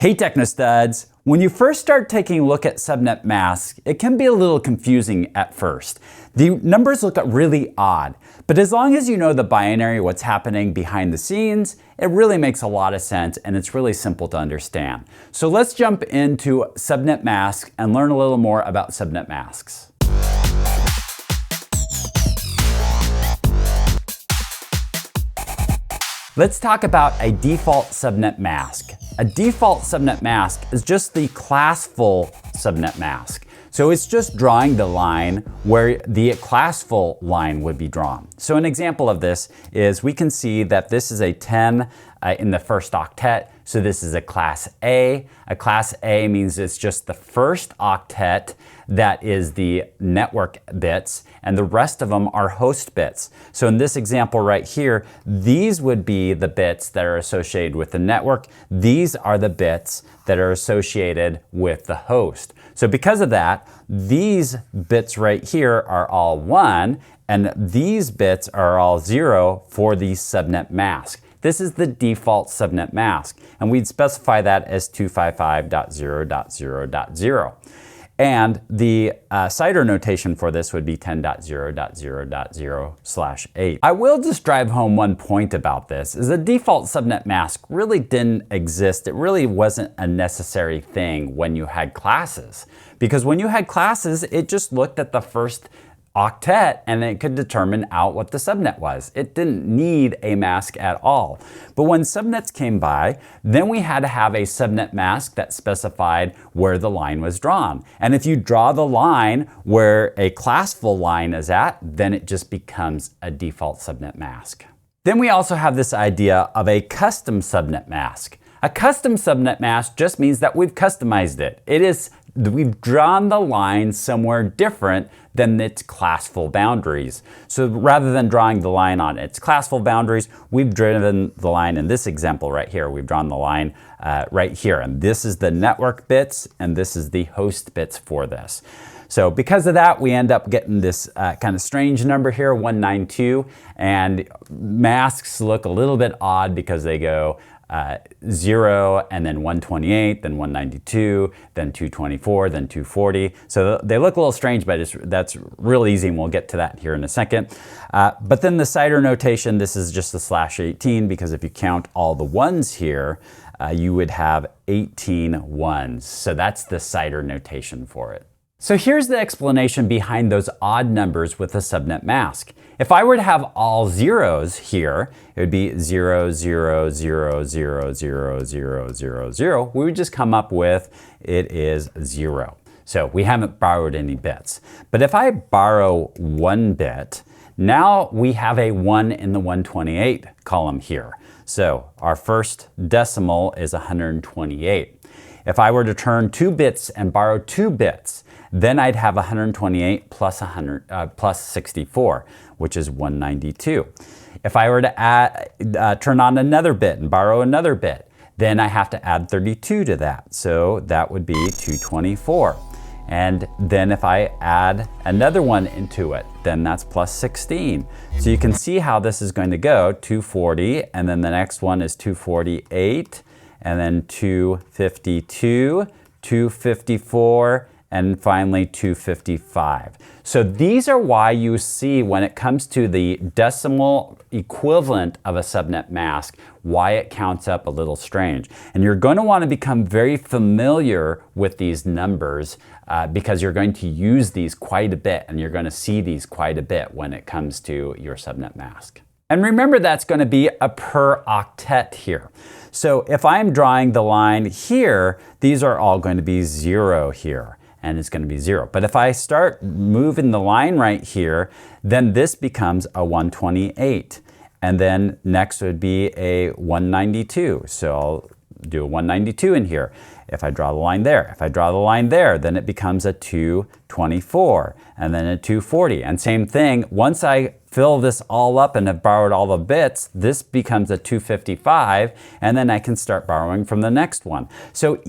Hey TechnoStuds! When you first start taking a look at subnet mask, it can be a little confusing at first. The numbers look really odd, but as long as you know the binary, what's happening behind the scenes, it really makes a lot of sense and it's really simple to understand. So let's jump into subnet mask and learn a little more about subnet masks. Let's talk about a default subnet mask. A default subnet mask is just the classful subnet mask. So it's just drawing the line where the classful line would be drawn. So an example of this is we can see that this is a 10 in the first octet. So this is a class A. A class A means it's just the first octet that is the network bits, and the rest of them are host bits. So in this example right here, these would be the bits that are associated with the network. These are the bits that are associated with the host. So because of that, these bits right here are all 1, and these bits are all 0 for the subnet mask. This is the default subnet mask, and we'd specify that as 255.0.0.0. And the CIDR notation for this would be 10.0.0.0/8. I will just drive home one point about this, is the default subnet mask really didn't exist. It really wasn't a necessary thing when you had classes. Because when you had classes, it just looked at the first octet and it could determine out what the subnet was. It didn't need a mask at all. But when subnets came by, then we had to have a subnet mask that specified where the line was drawn. And if you draw the line where a classful line is at, then it just becomes a default subnet mask. Then we also have this idea of a custom subnet mask. A custom subnet mask just means that we've customized it. We've drawn the line somewhere different than its classful boundaries. So rather than drawing the line on its classful boundaries, we've driven the line in this example right here. We've drawn the line right here. And this is the network bits, and this is the host bits for this. So because of that, we end up getting this kind of strange number here, 192. And masks look a little bit odd because they go 0 and then 128, then 192, then 224, then 240. So they look a little strange, but that's real easy, and we'll get to that here in a second. But then the CIDR notation, this is just the /18, because if you count all the ones here, you would have 18 ones. So that's the CIDR notation for it. So here's the explanation behind those odd numbers with the subnet mask. If I were to have all zeros here, it would be 0, 0, 0, 0, 0, 0, 0, 0. We would just come up with it is 0. So we haven't borrowed any bits. But if I borrow 1 bit, now we have a 1 in the 128 column here. So our first decimal is 128. If I were to turn 2 bits and borrow 2 bits, then I'd have 128 plus 64, which is 192. If I were to turn on another bit and borrow another bit, then I have to add 32 to that. So that would be 224. And then if I add another one into it, then that's plus 16. So you can see how this is going to go, 240, and then the next one is 248, and then 252, 254, and finally 255. So these are why you see when it comes to the decimal equivalent of a subnet mask, why it counts up a little strange. And you're going to want to become very familiar with these numbers because you're going to use these quite a bit, and you're going to see these quite a bit when it comes to your subnet mask. And remember, that's going to be a per octet here. So if I'm drawing the line here, these are all going to be 0 here, and it's going to be 0. But if I start moving the line right here, then this becomes a 128. And then next would be a 192. So I'll do a 192 in here. If I draw the line there, if I draw the line there, then it becomes a 224, and then a 240. And same thing, once I fill this all up and have borrowed all the bits, this becomes a 255, and then I can start borrowing from the next one. So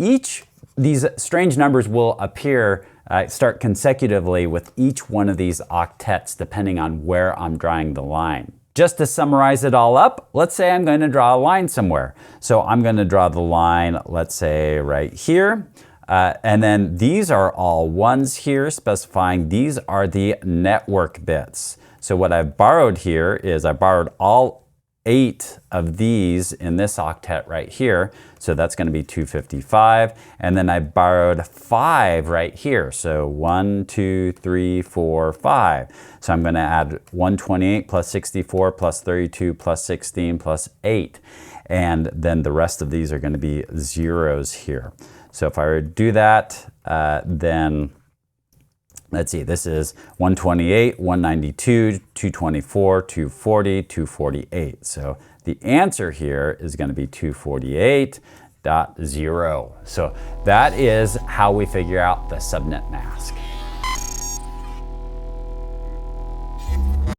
these strange numbers will appear, start consecutively with each one of these octets, depending on where I'm drawing the line. Just to summarize it all up, let's say I'm going to draw a line somewhere. So I'm going to draw the line, let's say right here. And then these are all ones here, specifying these are the network bits. So what I've borrowed here is I borrowed all 8 of these in this octet right here. So that's going to be 255. And then I borrowed 5 right here. So 1, 2, 3, 4, 5. So I'm going to add 128 plus 64 plus 32 plus 16 plus 8. And then the rest of these are going to be zeros here. So if I were to do that, then let's see, this is 128, 192, 224, 240, 248. So the answer here is going to be 248.0. So that is how we figure out the subnet mask.